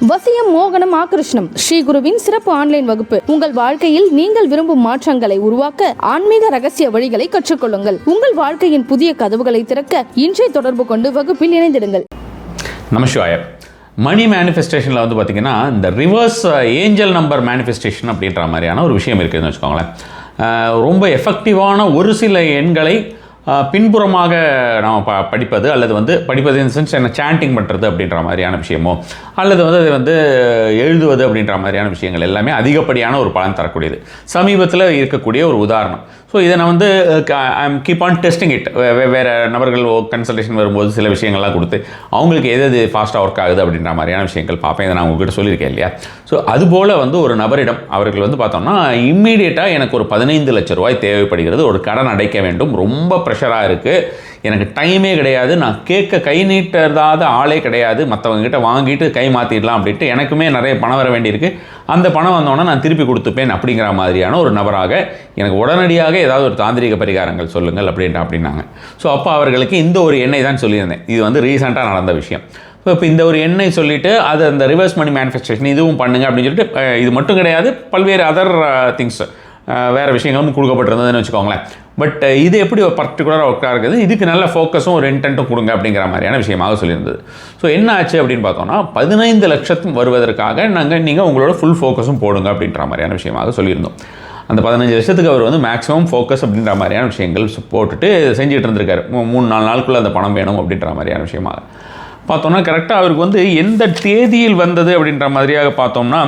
வசியம், மோகனம், ஆக்ருஷ்ணம் ஸ்ரீ குருவின் சிறப்பு ஆன்லைன் வகுப்பு. உங்கள் வாழ்க்கையில் நீங்கள் விரும்பும் மாற்றங்களை உருவாக்க ஆன்மீக ரகசிய வழிகளை கற்றுக்கொள்ளுங்கள். உங்கள் வாழ்க்கையின் புதிய கதவுகளை திறக்க இன்றைய தொடர்பு கொண்டு வகுப்பில் இணைந்திடுங்கள். நமசிவாய. மணி மேனிஃபெஸ்டேஷனில் வந்து பார்த்திங்கன்னா இந்த ரிவர்ஸ் ஏஞ்சல் நம்பர் மேனிஃபெஸ்டேஷன் அப்படின்ற மாதிரியான ஒரு விஷயம் இருக்குதுன்னு வச்சுக்கோங்களேன். ரொம்ப எஃபெக்டிவான ஒரு சில எண்களை பின்புறமாக நாம் படிப்பது அல்லது வந்து படிப்பது இன் சென்ஸ் என்ன சாண்டிங் பண்ணுறது அப்படின்ற மாதிரியான விஷயமோ அல்லது வந்து அதை வந்து எழுதுவது அப்படின்ற மாதிரியான விஷயங்கள் எல்லாமே அதிகப்படியான ஒரு பலன் தரக்கூடியது. சமீபத்தில் இருக்கக்கூடிய ஒரு உதாரணம். ஸோ இதை நான் வந்து I'm keep on testing it. வேறு நபர்கள் கன்சல்டேஷன் வரும்போது சில விஷயங்கள்லாம் கொடுத்து அவங்களுக்கு எது ஃபாஸ்ட்டாக ஒர்க் ஆகுது அப்படின்ற மாதிரியான விஷயங்கள் பார்ப்பேன். இதை நான் உங்கள்கிட்ட சொல்லியிருக்கேன் இல்லையா? ஸோ அதுபோல் வந்து ஒரு நபரிடம் அவர்கள் வந்து பார்த்தோம்னா இம்மீடியட்டாக எனக்கு ஒரு 15 லட்ச ரூபாய் தேவைப்படுகிறது, ஒரு கடன் அடைக்க வேண்டும், ரொம்ப ப்ரெஷராக இருக்குது, எனக்கு டைமே கிடையாது, நான் கேட்க கை நீட்டதாத ஆளே கிடையாது, மற்றவங்ககிட்ட வாங்கிட்டு கை மாற்றிடலாம் அப்படின்ட்டு எனக்குமே நிறைய பணம் வர வேண்டியிருக்கு, அந்த பணம் வந்தோன்னே நான் திருப்பி கொடுத்துப்பேன் அப்படிங்கிற மாதிரியான ஒரு நபராக எனக்கு உடனடியாக ஏதாவது ஒரு தாந்திரிக பரிகாரங்கள் சொல்லுங்கள் அப்படின்னாங்க. ஸோ அப்போ அவர்களுக்கு இந்த ஒரு எண்ணெய் தான் சொல்லியிருந்தேன். இது வந்து ரீசெண்டாக நடந்த விஷயம். இப்போ இந்த ஒரு எண்ணெய் சொல்லிவிட்டு அது அந்த ரிவர்ஸ் மணி மேனிஃபெஸ்டேஷன் இதுவும் பண்ணுங்க அப்படின்னு சொல்லிட்டு இது மட்டும் கிடையாது, பல்வேறு அதர் திங்ஸ் வேறு விஷயங்களும் கொடுக்கப்பட்டிருந்ததுன்னு வச்சுக்கோங்களேன். பட் இது எப்படி ஒரு பர்டிகுலராக ஒர்க்காக இருக்குது, இதுக்கு நல்ல ஃபோக்கஸும் ஒரு இன்டென்ட்டும் கொடுங்க அப்படிங்கிற மாதிரியான விஷயமாக சொல்லியிருந்தது. ஸோ என்ன ஆச்சு அப்படின்னு பார்த்தோம்னா 15 லட்சம் வருவதற்காக நீங்கள் உங்களோட ஃபுல் ஃபோக்கஸும் போடுங்க அப்படின்ற மாதிரியான விஷயமாக சொல்லியிருந்தோம். அந்த 15 லட்சத்துக்கு அவர் வந்து மேக்ஸிமம் ஃபோக்கஸ் அப்படின்ற மாதிரியான விஷயங்கள் போட்டுட்டு செஞ்சுட்டு இருந்திருக்காரு. 3-4 நாளுக்குள்ளே அந்த பணம் வேணும் அப்படின்ற மாதிரியான விஷயமாக பார்த்தோம்னா கரெக்டாக அவருக்கு வந்து எந்த தேதியில் வந்தது அப்படின்ற மாதிரியாக பார்த்தோம்னா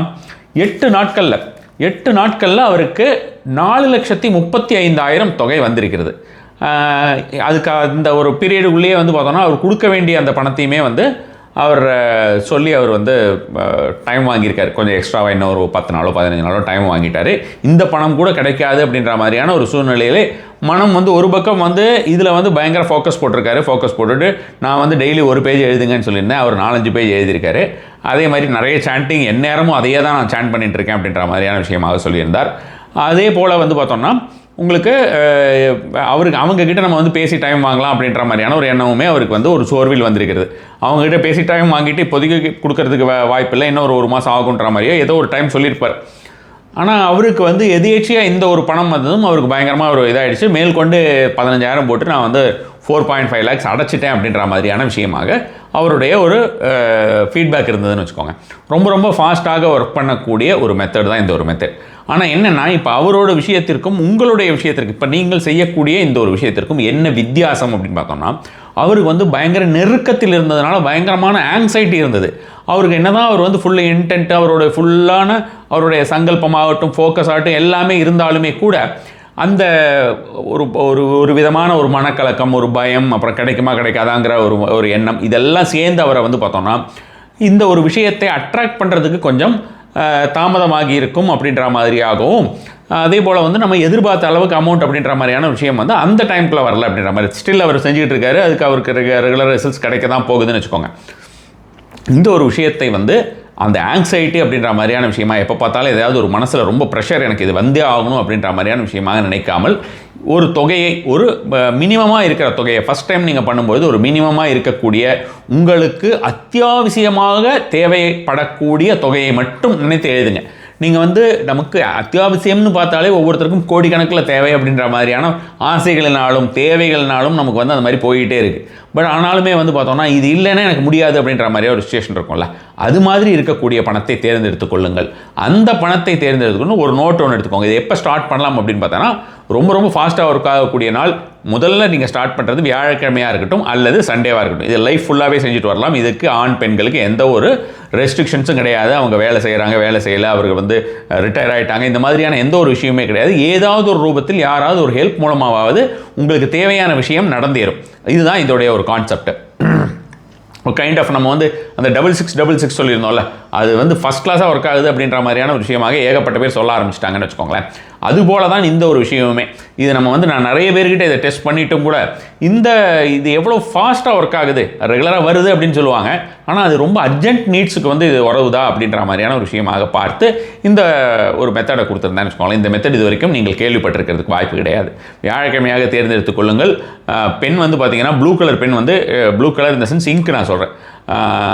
8 நாட்களில் அவருக்கு 4,35,000 தொகை வந்திருக்கிறது. அதுக்கு அந்த ஒரு பீரியடுக்குள்ளேயே வந்து பார்த்தோன்னா அவர் கொடுக்க வேண்டிய அந்த பணத்தையுமே வந்து அவர் சொல்லி அவர் வந்து டைம் வாங்கியிருக்காரு. கொஞ்சம் எக்ஸ்ட்ராவாக இன்னும் ஒரு 10 நாளோ 15 நாளோ டைம் வாங்கிட்டார். இந்த பணம் கூட கிடைக்காது அப்படின்ற மாதிரியான ஒரு சூழ்நிலையிலே மனம் வந்து ஒரு பக்கம் வந்து இதில் வந்து பயங்கர ஃபோக்கஸ் போட்டுட்டு நான் வந்து டெய்லி ஒரு பேஜ் எழுதுங்கன்னு சொல்லியிருந்தேன். அவர் 4-5 பேஜ் எழுதியிருக்காரு. அதே மாதிரி நிறைய சாண்டிங் எந்நேரமும் அதையே தான் நான் சாண்ட் பண்ணிட்டு இருக்கேன் அப்படின்ற மாதிரியான விஷயமாக சொல்லியிருந்தார். அதே போல் வந்து பார்த்தோம்னா உங்களுக்கு அவங்கக்கிட்ட நம்ம வந்து பேசி டைம் வாங்கலாம் அப்படின்ற மாதிரியான ஒரு எண்ணமுமே அவருக்கு வந்து ஒரு சோர்வில் வந்திருக்கிறது. அவங்ககிட்ட பேசி டைம் வாங்கிட்டு இப்போதைக்கு கொடுக்கறதுக்கு வாய்ப்பில்லை, இன்னும் ஒரு மாதம் ஆகுன்ற மாதிரியோ ஏதோ ஒரு டைம் சொல்லியிருப்பார். ஆனால் அவருக்கு வந்து எதேச்சியாக இந்த ஒரு பணம் வந்ததும் அவருக்கு பயங்கரமாக ஒரு இதாகிடுச்சு. மேற்கொண்டு 15,000 போட்டு நான் வந்து 4.5 lakhs அடைச்சிட்டேன் அப்படின்ற மாதிரியான விஷயமாக அவருடைய ஒரு ஃபீட்பேக் இருந்ததுன்னு வச்சுக்கோங்க. ரொம்ப ஃபாஸ்ட்டாக ஒர்க் பண்ணக்கூடிய ஒரு மெத்தட் தான் இந்த ஒரு மெத்தட். ஆனால் என்னென்னா இப்போ அவரோட விஷயத்திற்கும் உங்களுடைய விஷயத்திற்கு இப்போ நீங்கள் செய்யக்கூடிய இந்த ஒரு விஷயத்திற்கும் என்ன வித்தியாசம் அப்படின்னு பார்த்தோம்னா அவருக்கு வந்து பயங்கர நெருக்கத்தில் இருந்ததுனால பயங்கரமான ஆங்ஸைட்டி இருந்தது. அவருக்கு என்ன தான் அவர் வந்து ஃபுல் இன்டென்ட் அவருடைய ஃபுல்லான அவருடைய சங்கல்பமாகட்டும் ஃபோக்கஸ் ஆகட்டும் எல்லாமே இருந்தாலுமே கூட அந்த ஒரு விதமான ஒரு மனக்கலக்கம், ஒரு பயம், அப்புறம் கிடைக்குமா கிடைக்காதாங்கிற ஒரு எண்ணம் இதெல்லாம் சேர்ந்து அவரை வந்து பார்த்தோம்னா இந்த ஒரு விஷயத்தை அட்ராக்ட் பண்ணுறதுக்கு கொஞ்சம் தாமதமாகி இருக்கும் அப்படின்ற மாதிரியாகவும், அதே போல் வந்து நம்ம எதிர்பார்த்த அளவுக்கு அமௌண்ட் அப்படின்ற மாதிரியான விஷயம் வந்து அந்த டைம்குள்ளே வரல அப்படின்ற மாதிரி ஸ்டில் அவர் செஞ்சுக்கிட்டு இருக்காரு. அதுக்கு அவருக்கு ரெகுலர் ரிசல்ட்ஸ் கிடைக்க தான் போகுதுன்னு வச்சுக்கோங்க. இந்த ஒரு விஷயத்தை வந்து அந்த ஆங்ஸைட்டி அப்படின்ற மாதிரியான விஷயமா எப்போ பார்த்தாலும் ஏதாவது ஒரு மனசில் ரொம்ப ப்ரெஷர் எனக்கு இது வந்தே ஆகணும் அப்படின்ற மாதிரியான விஷயமாக நினைக்காமல் ஒரு தொகையை ஒரு மினிமமாக இருக்கிற தொகையை ஃபஸ்ட் டைம் நீங்கள் பண்ணும்போது ஒரு மினிமமாக இருக்கக்கூடிய உங்களுக்கு அத்தியாவசியமாக தேவைப்படக்கூடிய தொகையை மட்டும் நினைத்து எழுதுங்க. நீங்கள் வந்து நமக்கு அத்தியாவசியம்னு பார்த்தாலே ஒவ்வொருத்தருக்கும் கோடிக்கணக்கில் தேவை அப்படின்ற மாதிரியான ஆசைகளினாலும் தேவைகளினாலும் நமக்கு வந்து அந்த மாதிரி போயிட்டே இருக்குது. பட் ஆனாலுமே வந்து பார்த்தோம்னா இது இல்லைன்னா எனக்கு முடியாது அப்படின்ற மாதிரியே ஒரு சிச்சுவேஷன் இருக்கும்ல, அது மாதிரி இருக்கக்கூடிய பணத்தை தேர்ந்தெடுத்து கொள்ளுங்கள். அந்த பணத்தை தேர்ந்தெடுத்துக்கணும். ஒரு நோட் ஒன்று எடுத்துக்கோங்க. இது எப்போ ஸ்டார்ட் பண்ணலாம் அப்படின்னு பார்த்தோன்னா ரொம்ப ஃபாஸ்ட்டாக ஒர்க் ஆகக்கூடிய நாள் முதல்ல நீங்கள் ஸ்டார்ட் பண்ணுறது வியாழக்கிழமையாக இருக்கட்டும் அல்லது சண்டேவாக இருக்கட்டும். இது லைஃப் ஃபுல்லாகவே செஞ்சுட்டு வரலாம். இதுக்கு ஆண் பெண்களுக்கு எந்த ஒரு ரெஸ்ட்ரிக்ஷன்ஸும் கிடையாது. அவங்க வேலை செய்யலை, அவர்கள் வந்து ரிட்டையர் ஆகிட்டாங்க, இந்த மாதிரியான எந்த ஒரு விஷயமே கிடையாது. ஏதாவது ஒரு ரூபத்தில் யாராவது ஒரு ஹெல்ப் மூலமாவது உங்களுக்கு தேவையான விஷயம் நடந்தேறும். இதுதான் இதோடைய ஒரு கான்செப்ட். ஒரு கைண்ட் ஆஃப் நம்ம வந்து அந்த 6666 சொல்லியிருந்தோம்ல, அது வந்து ஃபஸ்ட் கிளாஸாக ஒர்க் ஆகுது அப்படின்ற மாதிரியான ஒரு விஷயமாக ஏகப்பட்ட பேர் சொல்ல ஆரம்பிச்சிட்டாங்கன்னு வச்சுக்கோங்களேன். அதுபோல தான் இந்த ஒரு விஷயமுமே. இது நம்ம வந்து நான் நிறைய பேர்கிட்ட இதை டெஸ்ட் பண்ணிட்டும் கூட இது எவ்வளோ ஃபாஸ்ட்டாக ஒர்க் ஆகுது, ரெகுலராக வருது அப்படின்னு சொல்லுவாங்க. ஆனால் அது ரொம்ப அர்ஜென்ட் நீட்ஸுக்கு வந்து இது உறவுதா அப்படின்ற மாதிரியான ஒரு விஷயமாக பார்த்து இந்த ஒரு மெத்தடை கொடுத்துருந்தேன்னு வச்சுக்கோங்களேன். இந்த மெத்தட் இது வரைக்கும் நீங்கள் கேள்விப்பட்டிருக்கிறதுக்கு வாய்ப்பு கிடையாது. வியாழக்கிழமையாக தேர்ந்தெடுத்துக் கொள்ளுங்கள். பென் வந்து பார்த்தீங்கன்னா ப்ளூ கலர் பென் வந்து ப்ளூ கலர் இந்த சென்ஸ் இங்க் நான் சொல்கிறேன்.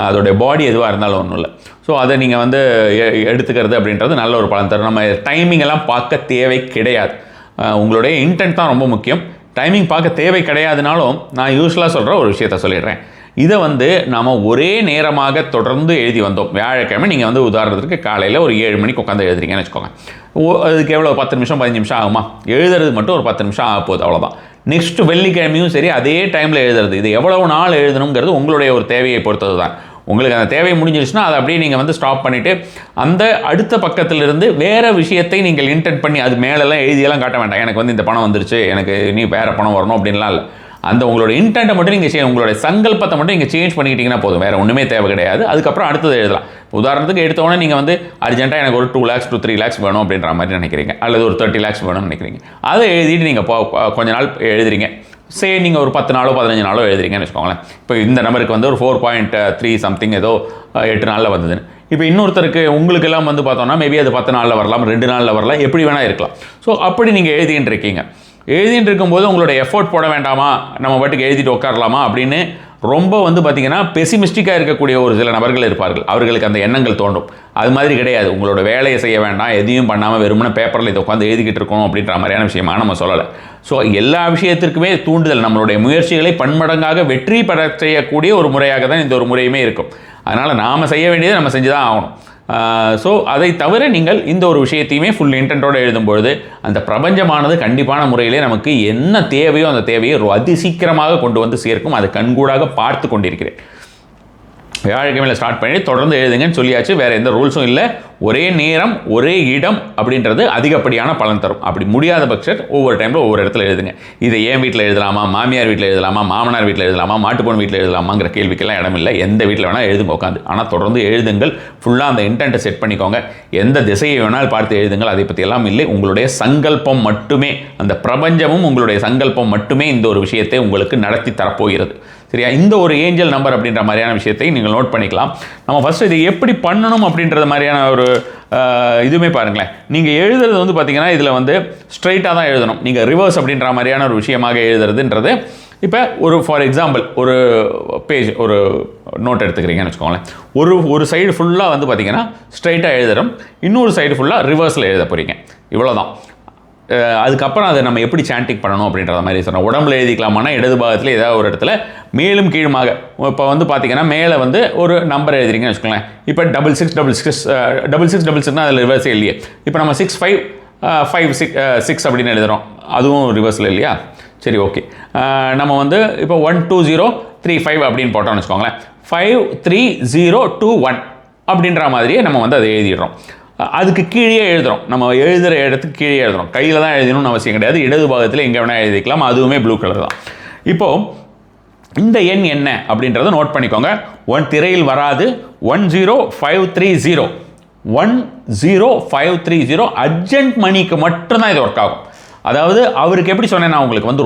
அதோடைய பாடி எதுவாக இருந்தாலும் ஒன்றும் இல்லை. ஸோ அதை நீங்கள் வந்து எடுத்துக்கிறது அப்படின்றது நல்ல ஒரு பலன் தரும். நம்ம டைமிங் எல்லாம் பார்க்க தேவை கிடையாது. உங்களுடைய இன்டென்ட் தான் ரொம்ப முக்கியம். டைமிங் பார்க்க தேவை கிடையாதுனாலும் நான் யூஸ்வலாக சொல்கிற ஒரு விஷயத்த சொல்லிடுறேன். இதை வந்து நாம் ஒரே நேரமாக தொடர்ந்து எழுதி வந்தோம். வியாழக்கிழமை நீங்கள் வந்து உதாரணத்துக்கு காலையில் ஒரு 7 மணிக்கு உட்காந்து எழுதுறீங்கன்னு வச்சுக்கோங்க. அதுக்கு எவ்வளோ 10 நிமிஷம் 15 நிமிஷம் ஆகுமா? எழுதுறது மட்டும் ஒரு 10 நிமிஷம் ஆக போகுது, அவ்வளோதான். நெக்ஸ்ட் வெள்ளிக்கிழமையும் சரி அதே டைமில் எழுதுறது. இது எவ்வளவு நாள் எழுதணுங்கிறது உங்களுடைய ஒரு தேவையை பொறுத்தது தான். உங்களுக்கு அந்த தேவை முடிஞ்சிருச்சுன்னா அதை அப்படியே நீங்கள் வந்து ஸ்டாப் பண்ணிவிட்டு அந்த அடுத்த பக்கத்திலிருந்து வேறு விஷயத்தை நீங்கள் இன்டென்ட் பண்ணி அது மேலெல்லாம் எழுதியெல்லாம் காட்ட வேண்டாம். எனக்கு வந்து இந்த பணம் வந்துருச்சு, எனக்கு இனி வேறு பணம் வரணும் அப்படின்லாம் இல்லை. அந்த உங்களோட இன்டென்ட்டை மட்டும் நீங்கள் உங்களுடைய சங்கல்பத்தை மட்டும் நீங்கள் சேஞ்ச் பண்ணிக்கிட்டீங்கன்னா போதும். வேறு ஒன்றுமே தேவை கிடையாது. அதுக்கப்புறம் அடுத்தது எழுதலாம். உதாரணத்துக்கு எடுத்தோடனே நீங்கள் வந்து அர்ஜென்ட்டாக எனக்கு ஒரு 2 lakhs to 3 lakhs வேணும் அப்படின்ற மாதிரி நினைக்கிறீங்க, அல்லது ஒரு 30 lakhs வேணும்னு நினைக்கிறீங்க. அதை எழுதிட்டு நீங்கள் கொஞ்ச நாள் எழுதுறீங்க. சரி, நீங்கள் ஒரு 10 நாளோ 15 நாளோ எழுதுறீங்கன்னு வச்சுக்கோங்களேன். இப்போ இந்த நம்பருக்கு வந்து ஒரு 4.3 சம்திங் ஏதோ 8 நாளில் வந்ததுன்னு. இப்போ இன்னொருத்தருக்கு உங்களுக்கெல்லாம் வந்து பார்த்தோம்னா மேபி அது 10 நாளில் வரலாம், 2 நாளில் வரலாம், எப்படி வேணால் இருக்கலாம். ஸோ அப்படி நீங்கள் எழுதிட்டு இருக்கீங்க. எழுதிட்டு இருக்கும்போது உங்களோட எஃபோர்ட் போட வேண்டாமா, நம்ம பாட்டுக்கு எழுதிட்டு உட்காரலாமா அப்படின்னு ரொம்ப வந்து பார்த்திங்கன்னா பெசிமிஸ்டிக்காக இருக்கக்கூடிய ஒரு சில நபர்கள் இருப்பார்கள். அவர்களுக்கு அந்த எண்ணங்கள் தோன்றும். அது மாதிரி கிடையாது. உங்களோட வேலையை செய்ய வேண்டாம், எதையும் பண்ணாமல் வெறுமனே பேப்பரில் இதை உட்காந்து எழுதிக்கிட்டு இருக்கணும் அப்படின்ற மாதிரியான விஷயமாக நம்ம சொல்லலை. ஸோ எல்லா விஷயத்திற்குமே தூண்டுதல் நம்மளுடைய முயற்சிகளை பன்மடங்காக வெற்றி பெற செய்யக்கூடிய ஒரு முறையாக தான் இந்த ஒரு முறையுமே இருக்கும். அதனால் நாம் செய்ய வேண்டியதை நம்ம செஞ்சு தான் ஆகணும். ஸோ அதை தவிர நீங்கள் இந்த ஒரு விஷயத்தையுமே ஃபுல் இன்டென்ட்டோடு எழுதும்பொழுது அந்த பிரபஞ்சமானது கண்டிப்பான முறையிலே நமக்கு என்ன தேவையோ அந்த தேவையை அதிசீக்கிரமாக கொண்டு வந்து சேர்க்கும். அதை கண்கூடாக பார்த்து கொண்டிருக்கிறேன். வியாழக்கிழமையில் ஸ்டார்ட் பண்ணி தொடர்ந்து எழுதுங்கன்னு சொல்லியாச்சு. வேறு எந்த ரூல்ஸும் இல்லை. ஒரே நேரம் ஒரே இடம் அப்படின்றது அதிகப்படியான பலன் தரும். அப்படி முடியாத பட்சம் ஒவ்வொரு டைமில் ஒவ்வொரு இடத்துல எழுதுங்க. இதை என் வீட்டில் எழுதலாமா, மாமியார் வீட்டில் எழுதலாமா, மாமனார் வீட்டில் எழுதலாமா, மாட்டுப்பொன் வீட்டில் எழுதலாமாங்கிற கேள்விக்கெல்லாம் இடம் இல்லை. எந்த வீட்டில் வேணால் எழுதுங்க உட்காந்து. ஆனால் தொடர்ந்து எழுதுங்கள். ஃபுல்லாக அந்த இன்டென்ட்டை செட் பண்ணிக்கோங்க. எந்த திசையை வேணால் பார்த்து எழுதுங்கள். அதை பற்றி எல்லாம் இல்லை. உங்களுடைய சங்கல்பம் மட்டுமே, அந்த பிரபஞ்சமும் உங்களுடைய சங்கல்பம் மட்டுமே இந்த ஒரு விஷயத்தை உங்களுக்கு நடத்தி தரப்போகிறது. சரியா? இந்த ஒரு ஏஞ்சல் நம்பர் அப்படின்ற மாதிரியான விஷயத்தை நீங்கள் நோட் பண்ணிக்கலாம். நம்ம ஃபஸ்ட்டு இது எப்படி பண்ணணும் அப்படின்றது மாதிரியான ஒரு இதுவுமே பாருங்களேன். நீங்கள் எழுதுறது வந்து பார்த்தீங்கன்னா இதில் வந்து ஸ்ட்ரைட்டாக தான் எழுதணும். நீங்கள் ரிவர்ஸ் அப்படின்ற மாதிரியான ஒரு விஷயமாக எழுதுறதுன்றது, இப்போ ஒரு ஃபார் எக்ஸாம்பிள் ஒரு பேஜ் ஒரு நோட் எடுத்துக்கிறீங்கன்னு வச்சுக்கோங்களேன். ஒரு சைடு ஃபுல்லாக வந்து பார்த்தீங்கன்னா ஸ்ட்ரைட்டாக எழுதுகிறோம், இன்னொரு சைடு ஃபுல்லாக ரிவர்ஸில் எழுத போகிறீங்க. இவ்வளோதான். அதுக்கப்புறம் அதை நம்ம எப்படி சாண்டிங் பண்ணணும் அப்படின்ற மாதிரி சொன்னோம். உடம்புல எழுதிக்கலாமான்னா இடது பாகத்தில் ஏதாவது ஒரு இடத்துல மேலும் கீழுமாக. இப்போ வந்து பார்த்தீங்கன்னா மேலே வந்து ஒரு நம்பர் எழுதுறீங்கன்னு வச்சுக்கோங்களேன். இப்போ 6666 அதில் ரிவர்ஸே இல்லையே. இப்போ நம்ம 6556 அப்படின்னு எழுதுகிறோம், அதுவும் ரிவர்ஸில் இல்லையா? சரி, ஓகே. நம்ம வந்து இப்போ 12035 அப்படின்னு போட்டோம்னு வச்சுக்கோங்களேன். 53021 அப்படின்ற மாதிரியே நம்ம வந்து அதை எழுதிடுறோம். அதுக்கு கீழே எழுதுகிறோம். நம்ம எழுதுகிற இடத்துக்கு கீழே எழுதுகிறோம். கையில் தான் எழுதணும்னு அவசியம் கிடையாது. இடது பாகத்தில் எங்கே வேணால் எழுதிக்கலாம். அதுவுமே ப்ளூ கலர் தான். இப்போது இந்த எண் என்ன அப்படின்றத நோட் பண்ணிக்கோங்க. திரையில் வராது. 10530 10530 அர்ஜென்ட் மணிக்கு மட்டும்தான் இது ஒர்க் ஆகும். அதாவது அவருக்கு எப்படி சொன்னேன்னா உங்களுக்கு வந்து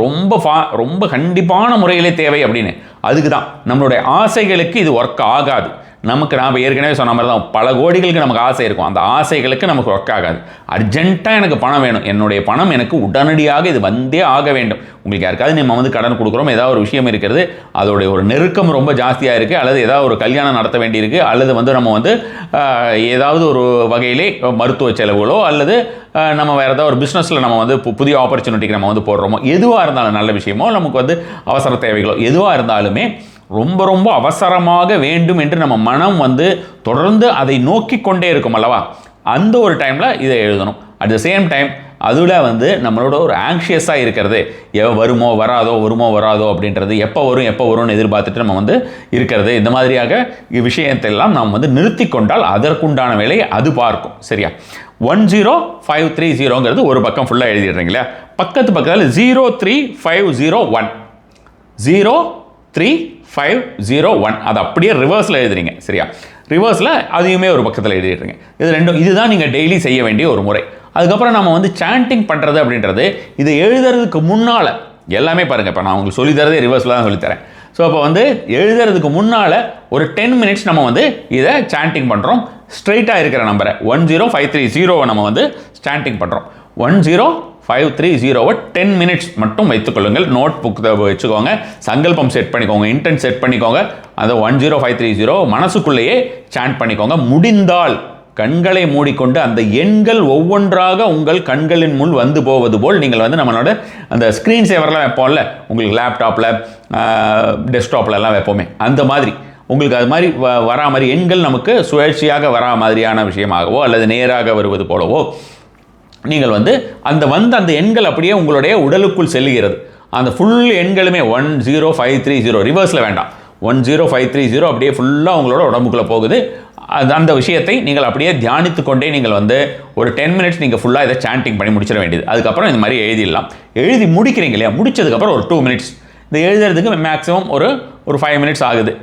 ரொம்ப கண்டிப்பான முறையிலே தேவை அப்படின்னு. அதுக்கு தான் நம்மளுடைய ஆசைகளுக்கு இது ஒர்க் ஆகாது. நமக்கு நாம் ஏற்கனவே சொன்ன மாதிரி தான் பல கோடிகளுக்கு நமக்கு ஆசை இருக்கும். அந்த ஆசைகளுக்கு நமக்கு ஒர்க் ஆகாது. அர்ஜென்ட்டாக எனக்கு பணம் வேணும், என்னுடைய பணம் எனக்கு உடனடியாக இது வந்தே ஆக வேண்டும். உங்களுக்கு யாருக்காவது நம்ம வந்து கடன் கொடுக்குறோம், ஏதாவது ஒரு விஷயம் இருக்கிறது, அதோடைய ஒரு நெருக்கம் ரொம்ப ஜாஸ்தியாக இருக்குது, அல்லது ஏதாவது ஒரு கல்யாணம் நடத்த வேண்டியிருக்கு, அல்லது வந்து நம்ம வந்து ஏதாவது ஒரு வகையிலே மருத்துவ செலவுகளோ அல்லது நம்ம வேறு ஏதாவது ஒரு பிஸ்னஸில் நம்ம வந்து புதிய ஆப்பர்ச்சுனிட்டிக்கு நம்ம வந்து போடுறோமோ, எதுவாக இருந்தாலும் நல்ல விஷயமோ நமக்கு வந்து அவசர தேவைகளோ எதுவாக இருந்தாலுமே ரொம்ப அவசரமாக வேண்டும் என்று நம்ம மனம் வந்து தொடர்ந்து அதை நோக்கி கொண்டே இருக்கும் அல்லவா? அந்த ஒரு டைமில் இதை எழுதணும். அட் த சேம் டைம் அதில் வந்து நம்மளோட ஒரு ஆங்ஷியஸாக இருக்கிறது, வருமோ வராதோ அப்படின்றது, எப்போ வரும்னு எதிர்பார்த்துட்டு நம்ம வந்து இருக்கிறது, இந்த மாதிரியாக விஷயத்தெல்லாம் நாம் வந்து நிறுத்தி கொண்டால் அதற்குண்டான வேலையை அது பார்க்கும். சரியா? 10530 ஒரு பக்கம் ஃபுல்லாக எழுதிடுறீங்களா? பக்கத்தில் 03501 03501 அதை அப்படியே ரிவர்ஸில் எழுதுறீங்க. சரியா? ரிவர்ஸில் அதையுமே ஒரு பக்கத்தில் எழுதிடுறீங்க. இதுதான் நீங்கள் டெய்லி செய்ய வேண்டிய ஒரு முறை. அதுக்கப்புறம் நம்ம வந்து சாண்டிங் பண்ணுறது அப்படின்றது இது எழுதுறதுக்கு முன்னால் எல்லாமே பாருங்கள். இப்போ நான் உங்களுக்கு சொல்லித்தரதே ரிவர்ஸில் தான் சொல்லித்தரேன். ஸோ அப்போ வந்து எழுதுறதுக்கு முன்னால் ஒரு 10 minutes நம்ம வந்து இதை சாண்டிங் பண்ணுறோம். ஸ்ட்ரைட்டாக இருக்கிற நம்பரை 10530 நம்ம வந்து சாண்டிங் பண்ணுறோம். 0 10 மினிட்ஸ் மட்டும் வைத்துக்கொள்ளுங்கள். நோட் புக் வச்சுக்கோங்க, சங்கல்பம் செட் பண்ணிக்கோங்க, இன்டென்ட் செட் பண்ணிக்கோங்க. அந்த 10530 மனசுக்குள்ளேயே சாண்ட் பண்ணிக்கோங்க. முடிந்தால் கண்களை மூடிக்கொண்டு அந்த எண்கள் ஒவ்வொன்றாக உங்கள் கண்களின் முன் வந்து போவது போல் நீங்கள் வந்து நம்மளோட அந்த ஸ்க்ரீன் சேவர்லாம் வைப்போம்ல, உங்களுக்கு லேப்டாப்பில் டெஸ்க்டாப்லலாம் வைப்போமே, அந்த மாதிரி உங்களுக்கு அது மாதிரி வரா மாதிரி எண்கள் நமக்கு சுழற்சியாக வரா மாதிரியான விஷயமாகவோ அல்லது நேராக வருவது போலவோ நீங்கள் வந்து அந்த எண்கள் அப்படியே உங்களுடைய உடலுக்குள் செல்லுகிறது. அந்த ஃபுல் எண்களுமே 10530 ரிவர்ஸில் வேண்டாம், 10530 அப்படியே ஃபுல்லாக உங்களோட உடம்புக்குள்ளே போகுது. அந்த விஷயத்தை நீங்கள் அப்படியே தியானித்து கொண்டே நீங்கள் வந்து ஒரு 10 மினிட்ஸ் நீங்கள் ஃபுல்லாக இதை சாண்டிங் பண்ணி முடிச்சிட வேண்டியது. அதுக்கப்புறம் இந்த மாதிரி எழுதிடலாம். எழுதி முடிக்கிறீங்க இல்லையா, முடிச்சதுக்கப்புறம் ஒரு 2 மினிட்ஸ் இந்த எழுதுறதுக்கு மேக்ஸிமம் ஒரு 5 மினிட்ஸ் ஆகுது.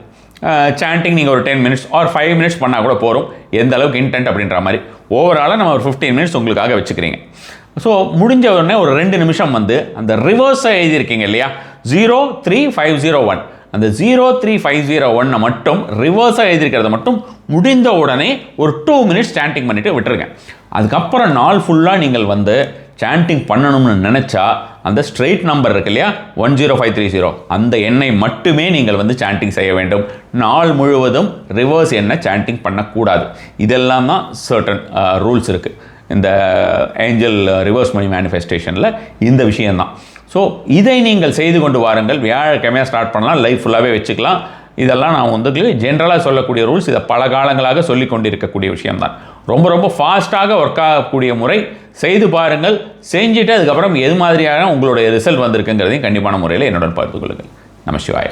சாண்டிங் நீங்கள் ஒரு 10 மினிட்ஸ் ஆர் 5 மினிட்ஸ் பண்ணால் கூட போகிறோம், எந்த அளவுக்கு இன்டென்ட் அப்படின்ற மாதிரி. ஓவராலாக நம்ம ஒரு 15 மினிட்ஸ் உங்களுக்காக வச்சுக்கிறீங்க. ஸோ முடிஞ்ச உடனே ஒரு 2 நிமிஷம் வந்து அந்த ரிவர்ஸை எழுதியிருக்கீங்க இல்லையா, 03501 அந்த 03501 மட்டும் ரிவர்ஸாக எழுதியிருக்கிறத மட்டும் முடிந்த உடனே ஒரு 2 மினிட்ஸ் சாண்டிங் பண்ணிவிட்டு விட்டுருங்க. அதுக்கப்புறம் நாள் ஃபுல்லாக நீங்கள் வந்து சாண்டிங் பண்ணணும்னு நினச்சா அந்த ஸ்ட்ரெயிட் நம்பர் இருக்கு இல்லையா 10530 அந்த எண்ணை மட்டுமே நீங்கள் வந்து சாண்டிங் செய்ய வேண்டும். நாள் முழுவதும் ரிவர்ஸ் எண்ணை சாண்டிங் பண்ணக்கூடாது. இதெல்லாம் தான் சர்டன் ரூல்ஸ் இருக்குது இந்த ஏஞ்சல் ரிவர்ஸ் மணி மேனிஃபெஸ்டேஷனில். இந்த விஷயந்தான். ஸோ இதை நீங்கள் செய்து கொண்டு வாருங்கள். வியாழக்கிழமையாக ஸ்டார்ட் பண்ணலாம், லைஃப் ஃபுல்லாகவே வச்சுக்கலாம். இதெல்லாம் நான் வந்து ஜென்ரலாக சொல்லக்கூடிய ரூல்ஸ், இதை பல காலங்களாக சொல்லி கொண்டிருக்கக்கூடிய விஷயம்தான். ரொம்ப ரொம்ப ஃபாஸ்ட்டாக ஒர்க் ஆகக்கூடிய முறை. செய்து பாருங்கள். செஞ்சுட்டு அதுக்கப்புறம் எது மாதிரியான உங்களுடைய ரிசல்ட் வந்திருக்குங்கிறதையும் கண்டிப்பான முறையில் என்னுடன் பகிர்ந்து கொள்ளுங்கள். நம சிவாய.